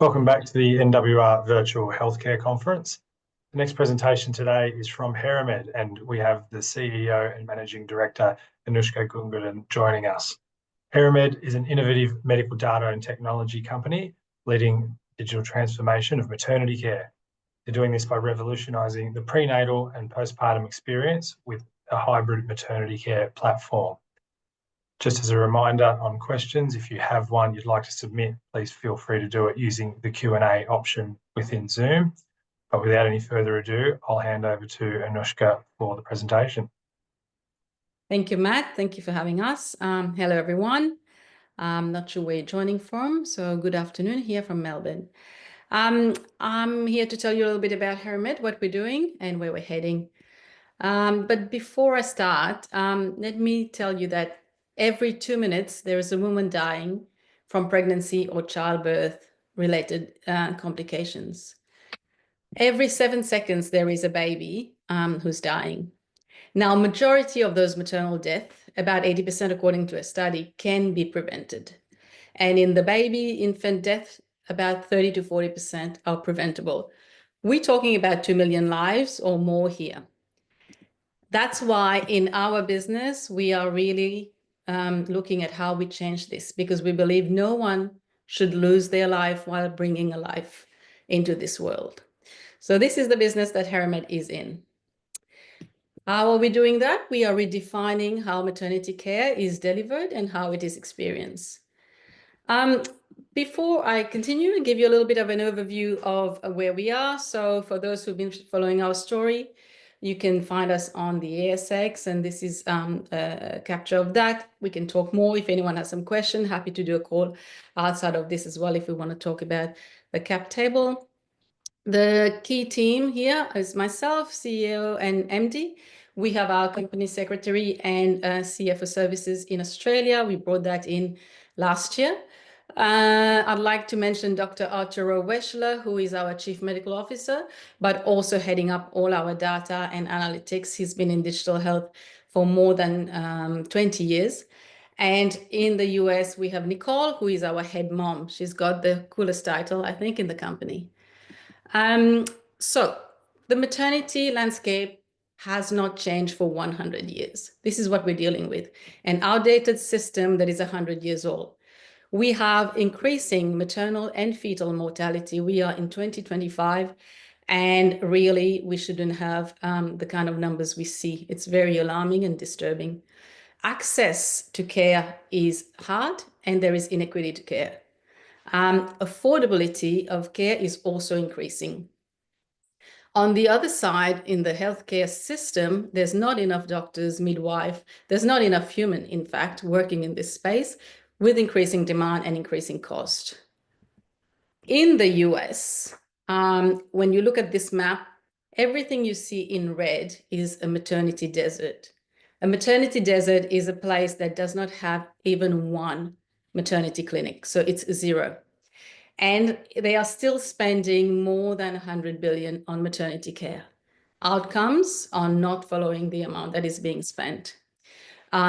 Welcome back to the NWR Virtual Healthcare Conference. The next presentation today is from HeraMED, and we have the CEO and Managing Director, Anushka Gungaran, joining us. HeraMED is an innovative medical data and technology company leading digital transformation of maternity care. They're doing this by revolutionising the prenatal and postpartum experience with a hybrid maternity care platform. Just as a reminder on questions, if you have one you'd like to submit, please feel free to do it using the Q&A option within Zoom. But without any further ado, I'll hand over to Anushka for the presentation. Thank you, Matt. Thank you for having us. Hello, everyone. I'm not sure where you're joining from, so good afternoon here from Melbourne. I'm here to tell you a little bit about HeraMED, what we're doing and where we're heading. But before I start, let me tell you that every 2 minutes, there is a woman dying from pregnancy or childbirth related complications. Every 7 seconds, there is a baby who's dying. Now, majority of those maternal deaths, about 80% according to a study, can be prevented. And in the baby infant death, about 30 to 40% are preventable. We're talking about 2 million lives or more here. That's why in our business, we are really looking at how we change this, because we believe no one should lose their life while bringing a life into this world. So this is the business that HeraMED is in. How are we doing that? We are redefining how maternity care is delivered and how it is experienced. Before I continue, I'll give you a little bit of an overview of where we are. So for those who've been following our story, you can find us on the ASX, and this is a capture of that. We can talk more if anyone has some question. Happy to do a call outside of this as well if we want to talk about the cap table. The key team here is myself, CEO and MD. We have our company secretary and CFO services in Australia. We brought that in last year. I'd like to mention Dr. Arturo Weschler, who is our Chief Medical Officer, but also heading up all our data and analytics. He's been in digital health for more than 20 years. And in the US, we have Nicole, who is our head mom. She's got the coolest title, I think, in the company. So the maternity landscape has not changed for 100 years. This is what we're dealing with. An outdated system that is 100 years old. We have increasing maternal and fetal mortality. We are in 2025, and really we shouldn't have the kind of numbers we see. It's very alarming and disturbing. Access to care is hard, and there is inequity to care. Affordability of care is also increasing. On the other side, in the healthcare system, there's not enough doctors, midwife, there's not enough human, in fact, working in this space, with increasing demand and increasing cost. In the US, when you look at this map, everything you see in red is a maternity desert. A maternity desert is a place that does not have even one maternity clinic, so it's zero. And they are still spending more than 100 billion on maternity care. Outcomes are not following the amount that is being spent.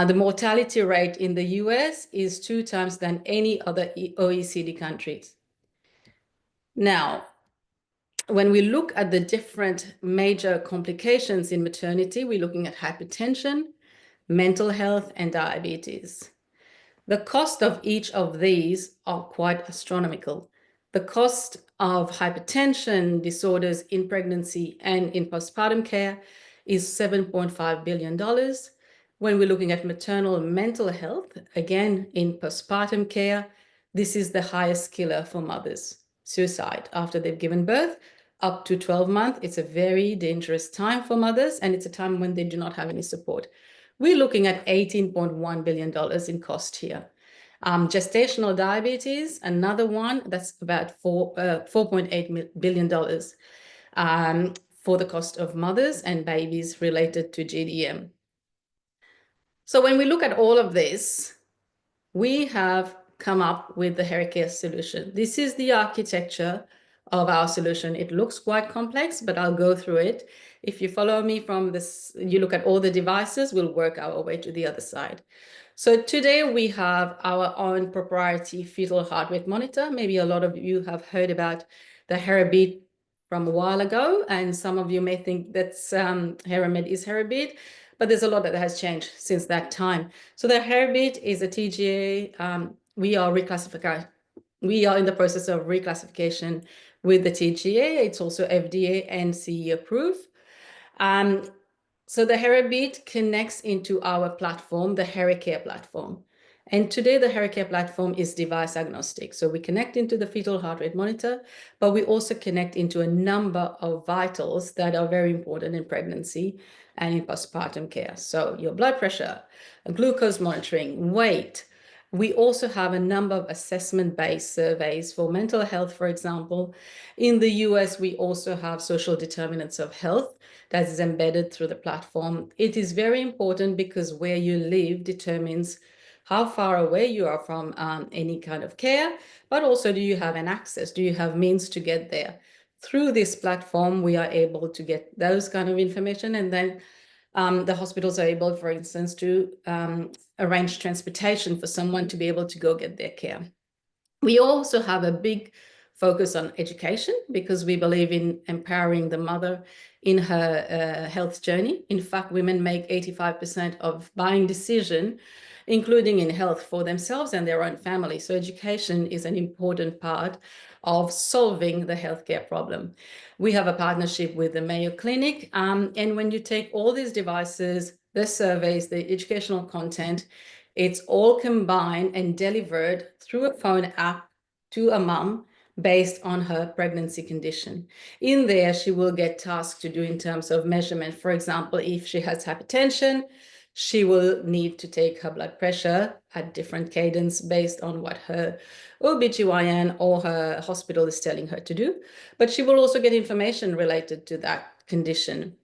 The mortality rate in the US is 2 times than any other OECD countries. Now, when we look at the different major complications in maternity, we're looking at hypertension, mental health, and diabetes. The cost of each of these are quite astronomical. The cost of hypertension disorders in pregnancy and in postpartum care is $7.5 billion. When we're looking at maternal mental health, again, in postpartum care, this is the highest killer for mothers. Suicide after they've given birth, up to 12 months. It's a very dangerous time for mothers, and it's a time when they do not have any support. We're looking at $18.1 billion in cost here. Gestational diabetes, another one, that's about $4.8 billion for the cost of mothers and babies related to GDM. So when we look at all of this, we have come up with the HeraCare solution. This is the architecture of our solution. It looks quite complex, but I'll go through it. If you follow me from this, you look at all the devices, we'll work our way to the other side. So today we have our own proprietary fetal heart rate monitor. Maybe a lot of you have heard about the HeraMED from a while ago, and some of you may think that's HeraMED is HeraMED, but there's a lot that has changed since that time. So the HeraMED is a TGA. We are in the process of reclassification with the TGA. It's also FDA and CE approved. So the HeraMED connects into our platform, the HeraCare platform. And today the HeraCare platform is device agnostic. So we connect into the fetal heart rate monitor, but we also connect into a number of vitals that are very important in pregnancy and in postpartum care. So your blood pressure, glucose monitoring, weight. We also have a number of assessment-based surveys for mental health, for example. In the US, we also have social determinants of health that is embedded through the platform. It is very important because where you live determines how far away you are from any kind of care, but also do you have an access? Do you have means to get there? Through this platform, we are able to get those kind of information, and then the hospitals are able, for instance, to arrange transportation for someone to be able to go get their care. We also have a big focus on education because we believe in empowering the mother in her health journey. In fact, women make 85% of buying decision, including in health, for themselves and their own family. So education is an important part of solving the healthcare problem. We have a partnership with the Mayo Clinic. And when you take all these devices, the surveys, the educational content, it's all combined and delivered through a phone app to a mum based on her pregnancy condition. In there, she will get tasks to do in terms of measurement. For example, if she has hypertension, she will need to take her blood pressure at different cadence based on what her OBGYN or her hospital is telling her to do. But she will also get information related to that condition.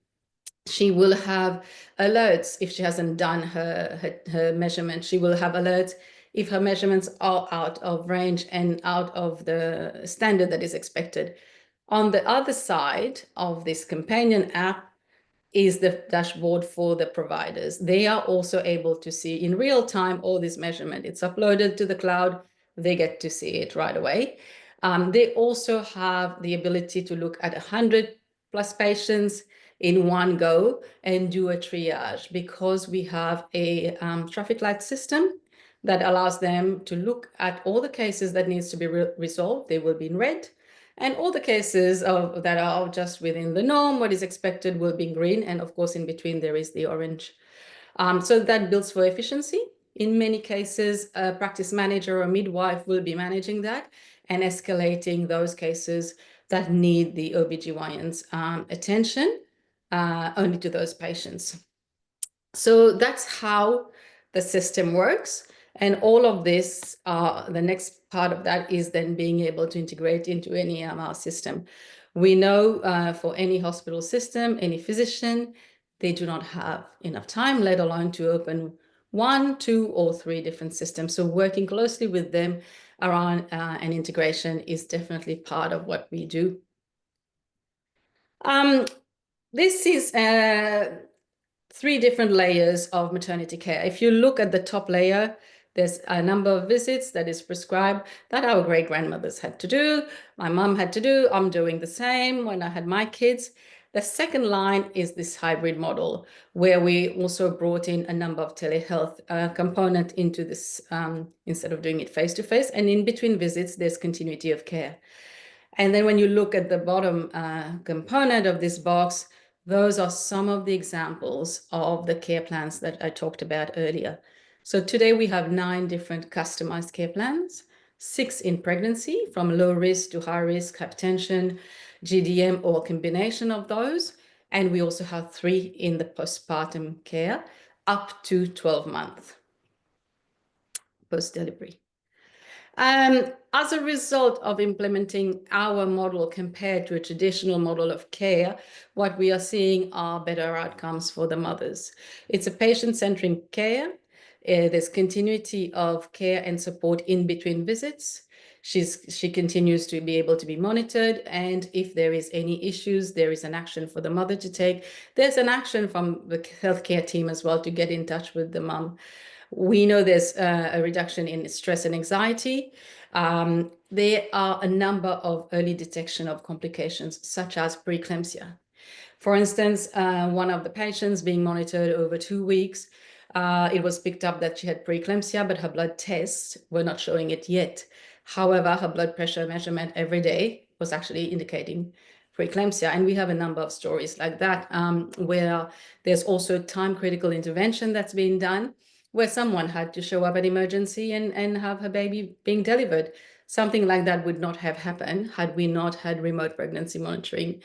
She will have alerts if she hasn't done her measurement. She will have alerts if her measurements are out of range and out of the standard that is expected. On the other side of this companion app is the dashboard for the providers. They are also able to see in real time all this measurement. It's uploaded to the cloud. They get to see it right away. They also have the ability to look at 100+ patients in one go and do a triage because we have a traffic light system that allows them to look at all the cases that needs to be resolved. They will be in red. And all the cases that are just within the norm, what is expected, will be in green. And of course, in between, there is the orange. So that builds for efficiency. In many cases, a practice manager or midwife will be managing that and escalating those cases that need the OBGYN's attention only to those patients. So that's how the system works. And all of this, the next part of that is then being able to integrate into any EMR system. We know for any hospital system, any physician, they do not have enough time, let alone to open 1, 2, or 3 different systems. So working closely with them around an integration is definitely part of what we do. This is 3 different layers of maternity care. If you look at the top layer, there's a number of visits that is prescribed that our great-grandmothers had to do, my mum had to do, I'm doing the same when I had my kids. The second line is this hybrid model where we also brought in a number of telehealth component into this instead of doing it face-to-face. And in between visits, there's continuity of care. And then when you look at the bottom component of this box, those are some of the examples of the care plans that I talked about earlier. So today we have 9 different customized care plans, 6 in pregnancy, from low risk to high risk, hypertension, GDM, or a combination of those. And we also have 3 in the postpartum care, up to 12 months post-delivery. As a result of implementing our model compared to a traditional model of care, what we are seeing are better outcomes for the mothers. It's a patient-centric care. There's continuity of care and support in between visits. She continues to be able to be monitored, and if there is any issues, there is an action for the mother to take. There's an action from the healthcare team as well to get in touch with the mum. We know there's a reduction in stress and anxiety. There are a number of early detection of complications, such as preeclampsia. For instance, one of the patients being monitored over 2 weeks, it was picked up that she had preeclampsia, but her blood tests were not showing it yet. However, her blood pressure measurement every day was actually indicating preeclampsia. And we have a number of stories like that, where there's also time-critical intervention that's being done, where someone had to show up at emergency and have her baby being delivered. Something like that would not have happened had we not had remote pregnancy monitoring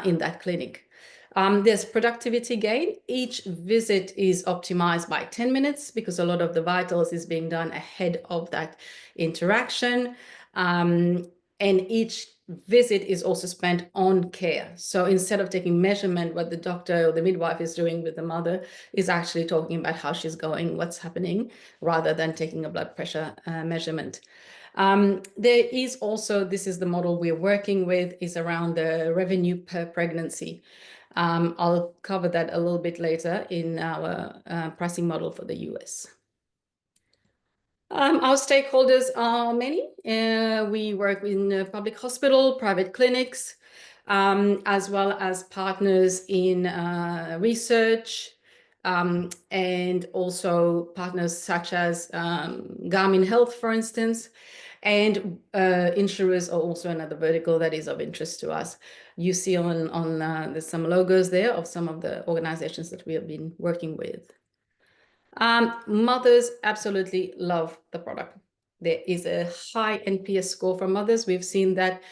in that clinic. There's productivity gain. Each visit is optimized by 10 minutes because a lot of the vitals is being done ahead of that interaction. And each visit is also spent on care. So instead of taking measurement, what the doctor or the midwife is doing with the mother is actually talking about how she's going, what's happening, rather than taking a blood pressure measurement. There is also, this is the model we're working with, is around the revenue per pregnancy. I'll cover that a little bit later in our pricing model for the US. Our stakeholders are many. We work in public hospital, private clinics, as well as partners in research, and also partners such as Garmin Health, for instance, and insurers are also another vertical that is of interest to us. You see on there's some logos there of some of the organizations that we have been working with. Mothers absolutely love the product. There is a high NPS score for mothers. We've seen that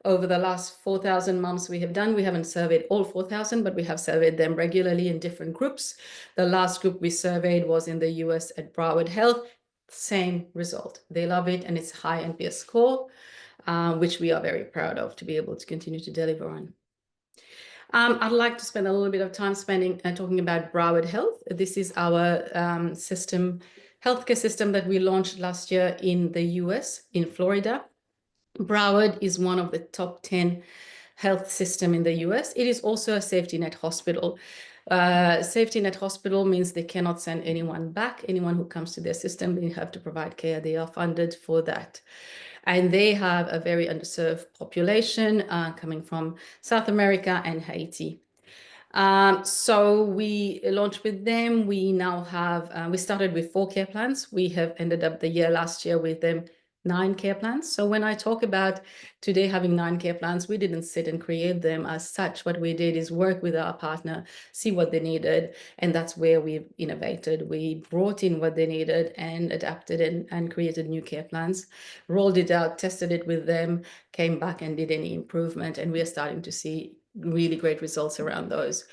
over the last 4,000 moms we have done. We haven't surveyed all 4,000, but we have surveyed them regularly in different groups. The last group we surveyed was in the US at Broward Health. Same result. They love it, and it's high NPS score, which we are very proud of to be able to continue to deliver on. I'd like to spend a little bit of time talking about Broward Health. This is our healthcare system that we launched last year in the US, in Florida. Broward is one of the top 10 health system in the US. It is also a safety net hospital. Safety net hospital means they cannot send anyone back. Anyone who comes to their system, they have to provide care. They are funded for that. And they have a very underserved population coming from South America and Haiti. So we launched with them. We now have, we started with 4 care plans. We have ended up the year last year with them 9 care plans. So when I talk about today having 9 care plans, we didn't sit and create them as such. What we did is work with our partner, see what they needed, and that's where we've innovated. We brought in what they needed and adapted and created new care plans, rolled it out, tested it with them, came back and did any improvement, and we are starting to see really great results around those.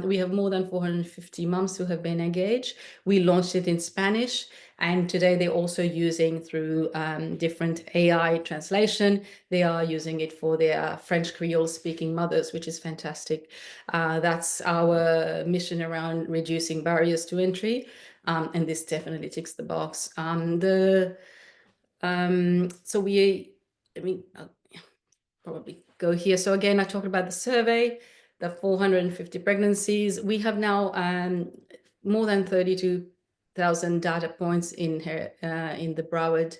We have more than 450 moms who have been engaged. We launched it in Spanish, and today they're also using through different AI translation. They are using it for their French Creole speaking mothers, which is fantastic. That's our mission around reducing barriers to entry. And this definitely ticks the box. I'll probably go here. So again, I talked about the survey, the 450 pregnancies. We have now more than 32,000 data points in the Broward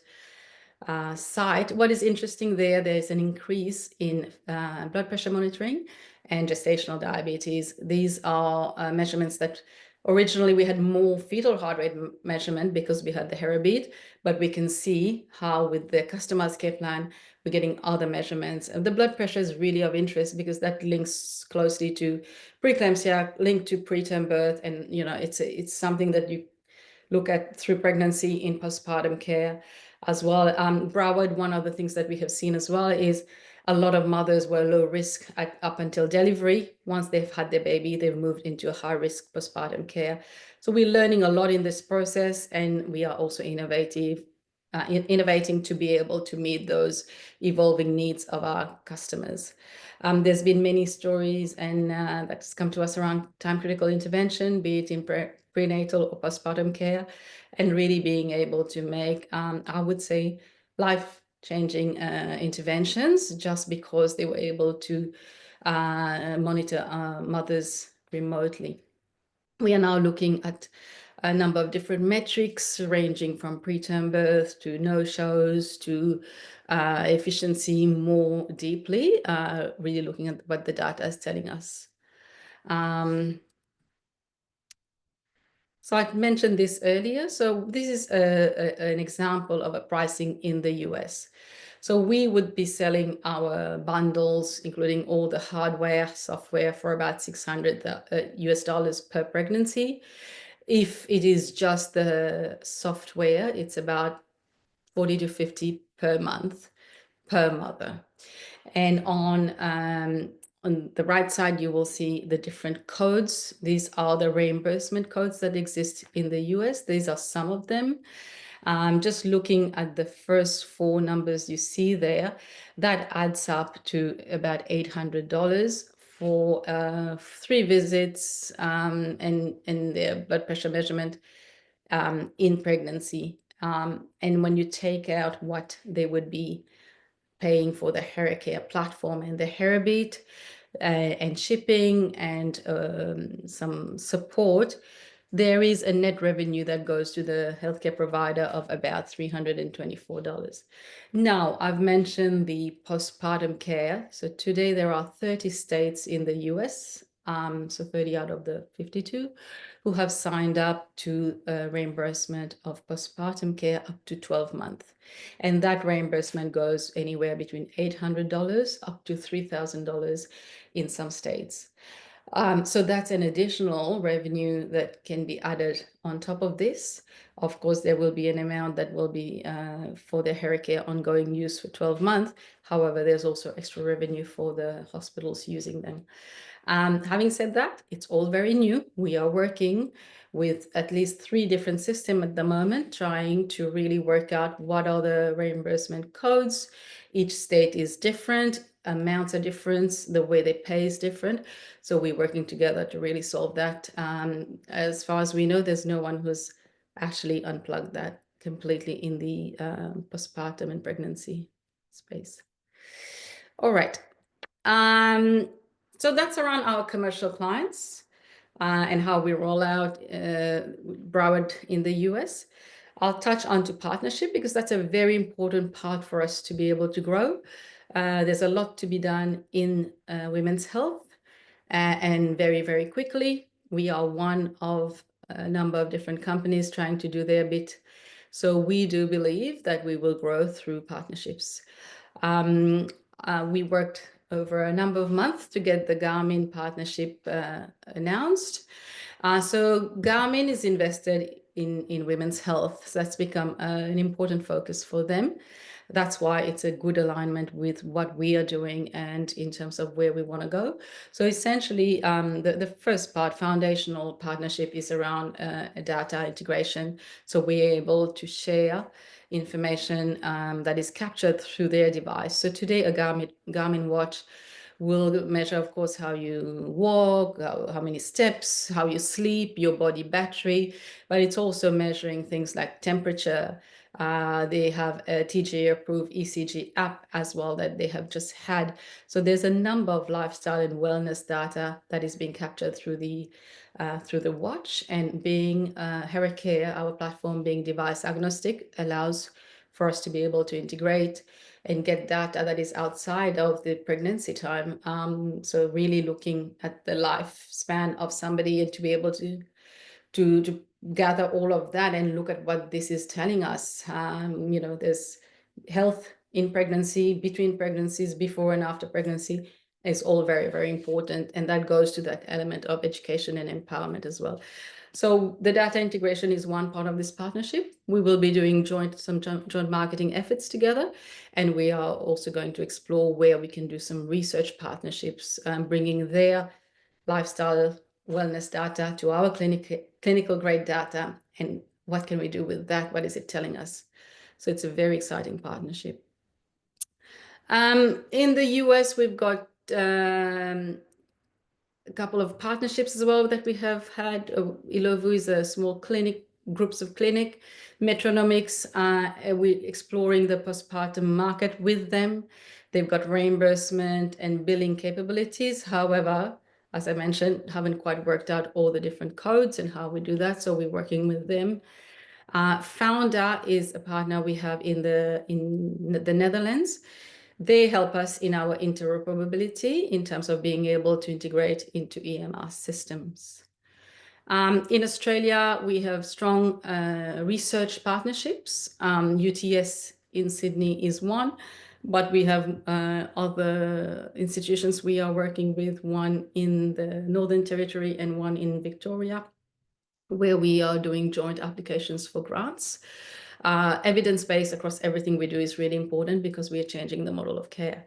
site. What is interesting there's an increase in blood pressure monitoring and gestational diabetes. These are measurements that originally we had more fetal heart rate measurement because we had the HeraMED, but we can see how with the customized care plan, we're getting other measurements. And the blood pressure is really of interest because that links closely to preeclampsia, linked to preterm birth. And, you know, it's something that you look at through pregnancy in postpartum care as well. Broward, one of the things that we have seen as well is a lot of mothers were low risk up until delivery. Once they've had their baby, they've moved into a high risk postpartum care. So we're learning a lot in this process, and we are also innovating to be able to meet those evolving needs of our customers. There's been many stories and that's come to us around time critical intervention, be it in prenatal or postpartum care, and really being able to make, I would say, life-changing interventions just because they were able to monitor mothers remotely. We are now looking at a number of different metrics ranging from preterm birth to no-shows to efficiency more deeply, really looking at what the data is telling us. So I mentioned this earlier. So this is an example of a pricing in the US. So we would be selling our bundles, including all the hardware, software, for about $600 US per pregnancy. If it is just the software, it's about 40 to 50 per month per mother. And on the right side, you will see the different codes. These are the reimbursement codes that exist in the US. These are some of them. Just looking at the first four numbers you see there, that adds up to about $800 for 3 visits and their blood pressure measurement in pregnancy. And when you take out what they would be paying for the HeraCare platform and the HeraBeat and shipping and some support, there is a net revenue that goes to the healthcare provider of about $324. Now, I've mentioned the postpartum care. So today there are 30 states in the US, so 30 out of the 52, who have signed up to reimbursement of postpartum care up to 12 months. And that reimbursement goes anywhere between $800 up to $3,000 in some states. So that's an additional revenue that can be added on top of this. Of course, there will be an amount that will be for the HeraCare ongoing use for 12 months. However, there's also extra revenue for the hospitals using them. Having said that, it's all very new. We are working with at least 3 different systems at the moment, trying to really work out what are the reimbursement codes. Each state is different, amounts are different, the way they pay is different. So we're working together to really solve that. As far as we know, there's no one who's actually unplugged that completely in the postpartum and pregnancy space. All right. So that's around our commercial clients and how we roll out Broward in the US. I'll touch on to partnership because that's a very important part for us to be able to grow. There's a lot to be done in women's health and very, very quickly. We are one of a number of different companies trying to do their bit. So we do believe that we will grow through partnerships. We worked over a number of months to get the Garmin partnership announced. So Garmin is invested in women's health. So that's become an important focus for them. That's why it's a good alignment with what we are doing and in terms of where we want to go. So essentially, the first part, foundational partnership, is around data integration. So we're able to share information that is captured through their device. So today, a Garmin watch will measure, of course, how you walk, how many steps, how you sleep, your body battery, but it's also measuring things like temperature. They have a TGA-approved ECG app as well that they have just had. So there's a number of lifestyle and wellness data that is being captured through the watch. And being HeraCare, our platform being device agnostic, allows for us to be able to integrate and get data that is outside of the pregnancy time. So really looking at the lifespan of somebody and to be able to gather all of that and look at what this is telling us. There's health in pregnancy, between pregnancies, before and after pregnancy is all very, very important. And that goes to that element of education and empowerment as well. So the data integration is one part of this partnership. We will be doing some joint marketing efforts together. And we are also going to explore where we can do some research partnerships, bringing their lifestyle wellness data to our clinical grade data. And what can we do with that? What is it telling us? So it's a very exciting partnership. In the US, we've got a couple of partnerships as well that we have had. Ilovu is a small clinic, groups of clinic. Metronomics, we're exploring the postpartum market with them. They've got reimbursement and billing capabilities. However, as I mentioned, haven't quite worked out all the different codes and how we do that. So we're working with them. Founder is a partner we have in the Netherlands. They help us in our interoperability in terms of being able to integrate into EMR systems. In Australia, we have strong research partnerships. UTS in Sydney is one, but we have other institutions we are working with, one in the Northern Territory and one in Victoria, where we are doing joint applications for grants. Evidence-based across everything we do is really important because we are changing the model of care.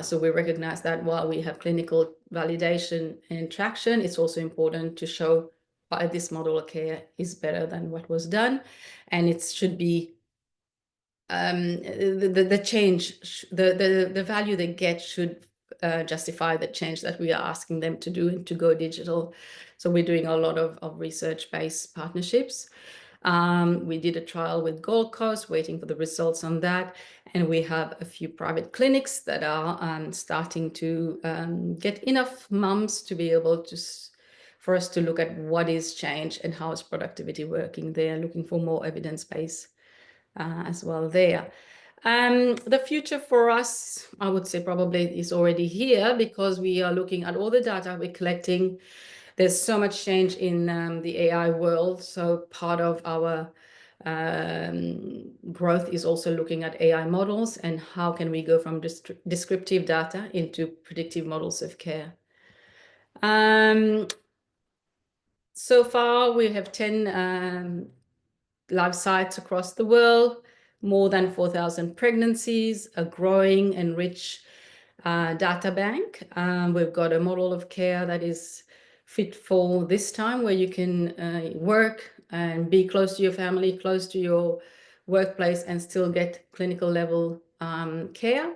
So we recognize that while we have clinical validation and traction, it's also important to show why this model of care is better than what was done. And it should be the change, the value they get should justify the change that we are asking them to do and to go digital. So we're doing a lot of research-based partnerships. We did a trial with Gold Coast, waiting for the results on that. And we have a few private clinics that are starting to get enough mums to be able to, for us to look at what is change and how is productivity working there, looking for more evidence-based as well there. The future for us, I would say probably is already here because we are looking at all the data we're collecting. There's so much change in the AI world. So part of our growth is also looking at AI models and how can we go from descriptive data into predictive models of care. So far, we have 10 live sites across the world, more than 4,000 pregnancies, a growing and rich data bank. We've got a model of care that is fit for this time, where you can work and be close to your family, close to your workplace, and still get clinical level care.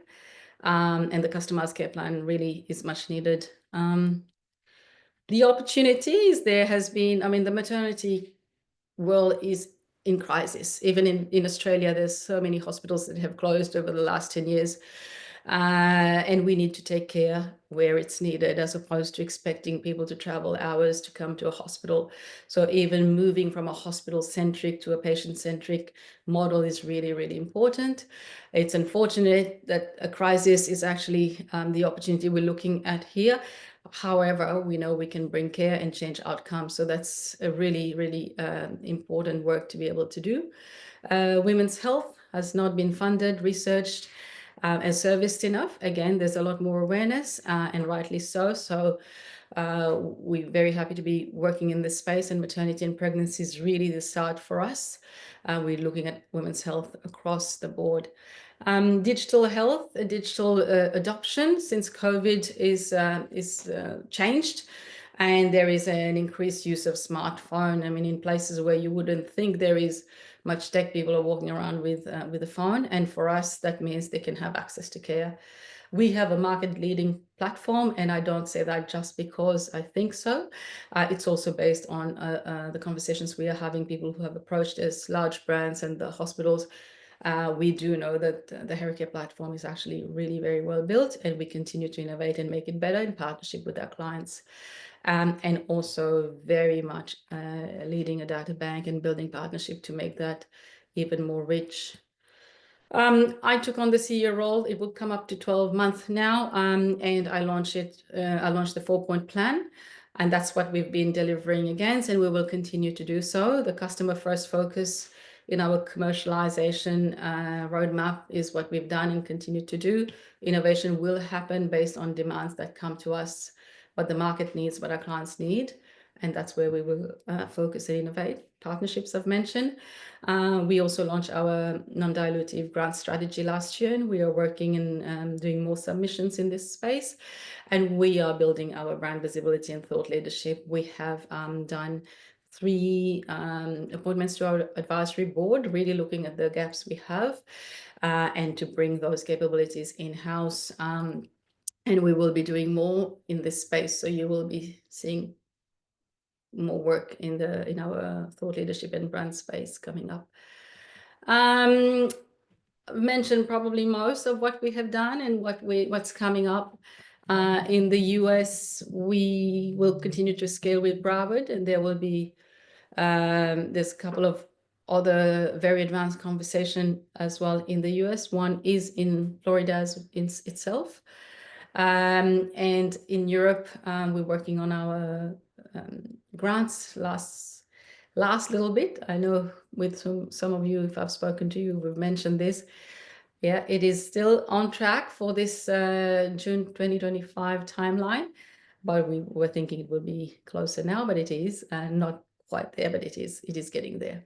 And the customized care plan really is much needed. The opportunities there has been, I mean, the maternity world is in crisis. Even in Australia, there's so many hospitals that have closed over the last 10 years. And we need to take care where it's needed, as opposed to expecting people to travel hours to come to a hospital. So even moving from a hospital-centric to a patient-centric model is really, really important. It's unfortunate that a crisis is actually the opportunity we're looking at here. However, we know we can bring care and change outcomes. So that's a really, really important work to be able to do. Women's health has not been funded, researched, and serviced enough. Again, there's a lot more awareness, and rightly so. So we're very happy to be working in this space, and maternity and pregnancy is really the start for us. We're looking at women's health across the board. Digital health, digital adoption since COVID is changed, and there is an increased use of smartphone. I mean, in places where you wouldn't think there is much tech, people are walking around with a phone, and for us, that means they can have access to care. We have a market-leading platform, and I don't say that just because I think so. It's also based on the conversations we are having, people who have approached us, large brands and the hospitals. We do know that the HeraCare platform is actually really very well built, and we continue to innovate and make it better in partnership with our clients. And also very much leading a data bank and building partnership to make that even more rich. I took on the CEO role. It will come up to 12 months now, and I launched the 4-point plan, and that's what we've been delivering against, and we will continue to do so. The customer first focus in our commercialization roadmap is what we've done and continue to do. Innovation will happen based on demands that come to us, what the market needs, what our clients need, and that's where we will focus and innovate. Partnerships I've mentioned. We also launched our non-dilutive grant strategy last year, and we are working and doing more submissions in this space. And we are building our brand visibility and thought leadership. We have done 3 appointments to our advisory board, really looking at the gaps we have and to bring those capabilities in-house. And we will be doing more in this space. So you will be seeing more work in our thought leadership and brand space coming up. I've mentioned probably most of what we have done and what's coming up. In the US, we will continue to scale with Broward, and there will be there's a couple of other very advanced conversation as well in the US. One is in Florida itself. And in Europe, we're working on our grants last little bit. I know with some of you, if I've spoken to you, we've mentioned this. Yeah, it is still on track for this June 2025 timeline, but we were thinking it would be closer now, but it is not quite there, but it is getting there.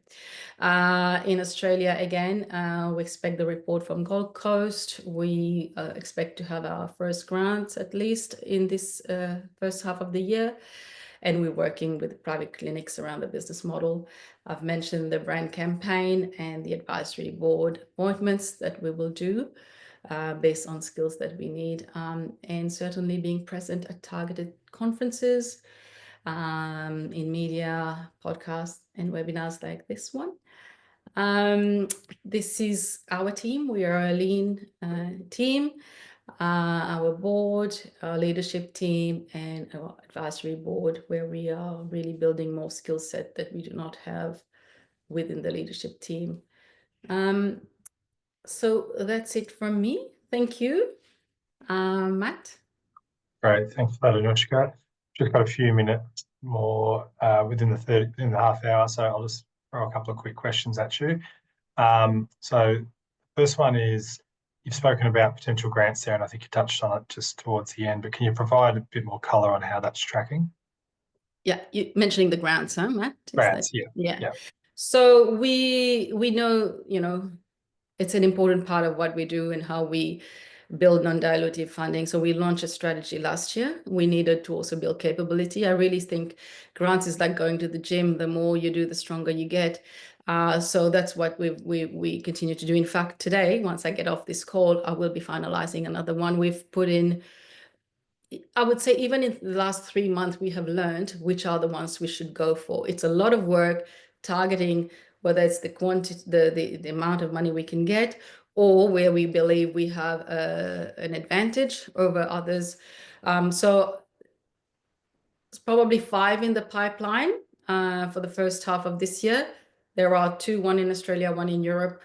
In Australia, again, we expect the report from Gold Coast. We expect to have our first grants at least in this first half of the year. And we're working with private clinics around the business model. I've mentioned the brand campaign and the advisory board appointments that we will do based on skills that we need, and certainly being present at targeted conferences, in media, podcasts, and webinars like this one. This is our team. We are a lean team. Our board, our leadership team, and our advisory board, where we are really building more skill set that we do not have within the leadership team. So that's it from me. Thank you. Matt? Great. Thanks for that, Anushka. Just got a few minutes more within the half hour, so I'll just throw a couple of quick questions at you. So first one is, you've spoken about potential grants there, and I think you touched on it just towards the end, but can you provide a bit more colour on how that's tracking? Yeah, you mentioning the grants, huh, Matt? Grants, yeah. Yeah. So we know, it's an important part of what we do and how we build non-dilutive funding. So we launched a strategy last year. We needed to also build capability. I really think grants is like going to the gym. The more you do, the stronger you get. So that's what we continue to do. In fact, today, once I get off this call, I will be finalizing another one. We've put in, I would say, even in the last 3 months, we have learned which are the ones we should go for. It's a lot of work targeting, whether it's the quantity, the amount of money we can get, or where we believe we have an advantage over others. So it's probably 5 in the pipeline for the first half of this year. There are 2, one in Australia, one in Europe,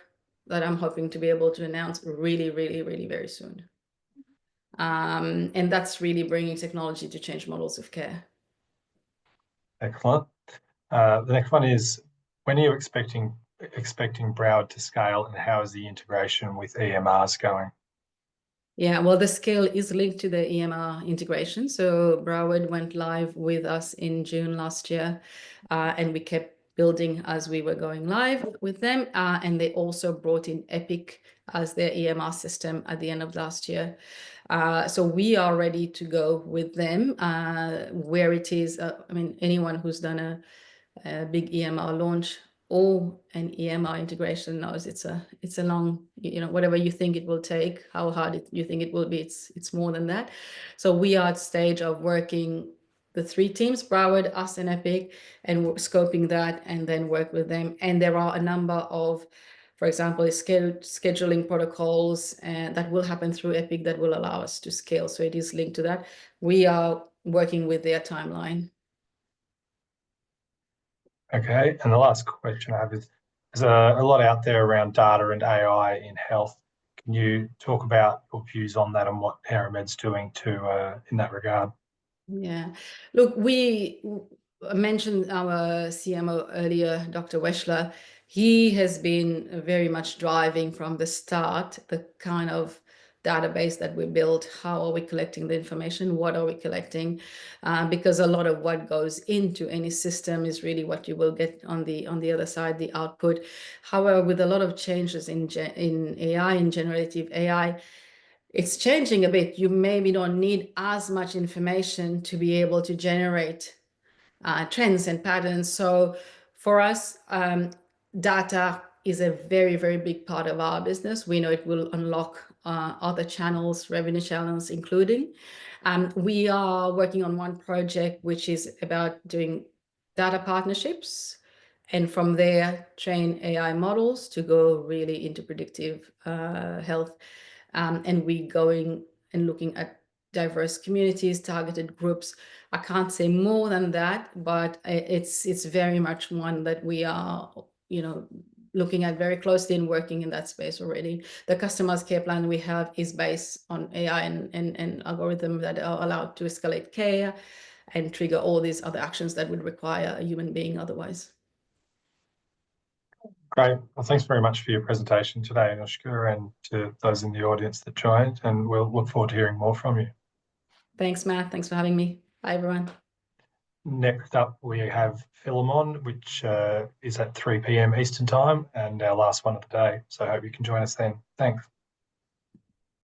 that I'm hoping to be able to announce really, really, really very soon. And that's really bringing technology to change models of care. Excellent. The next one is, when are you expecting Broward to scale, and how is the integration with EMRs going? Yeah, well, the scale is linked to the EMR integration. So Broward went live with us in June last year, and we kept building as we were going live with them. And they also brought in Epic as their EMR system at the end of last year. So we are ready to go with them where it is. I mean, anyone who's done a big EMR launch or an EMR integration knows it's a long, whatever you think it will take, how hard you think it will be, it's more than that. So we are at stage of working the 3 teams, Broward, us, and Epic, and we're scoping that and then work with them. And there are a number of, for example, scheduling protocols and that will happen through Epic that will allow us to scale. So it is linked to that. We are working with their timeline. Okay, and the last question I have is, there's a lot out there around data and AI in health. Can you talk about your views on that and what HeraMED's doing in that regard? Yeah, look, we mentioned our CMO earlier, Dr. Weschler. He has been very much driving from the start the kind of database that we built. How are we collecting the information? What are we collecting? Because a lot of what goes into any system is really what you will get on the other side, the output. However, with a lot of changes in AI, in generative AI, it's changing a bit. You maybe don't need as much information to be able to generate trends and patterns. So for us, data is a very, very big part of our business. We know it will unlock other channels, revenue channels, including. We are working on one project which is about doing data partnerships, and from there train AI models to go really into predictive health. And we going and looking at diverse communities, targeted groups. I can't say more than that, but it's very much one that we are, looking at very closely and working in that space already. The customized care plan we have is based on AI and algorithms that are allowed to escalate care and trigger all these other actions that would require a human being otherwise. Great. Well, thanks very much for your presentation today, Anushka, and to those in the audience that joined, and we'll look forward to hearing more from you. Thanks, Matt. Thanks for having me. Bye, everyone. Next up, we have Philemon, which is at 3 p.m. Eastern Time, and our last one of the day. So I hope you can join us then. Thanks.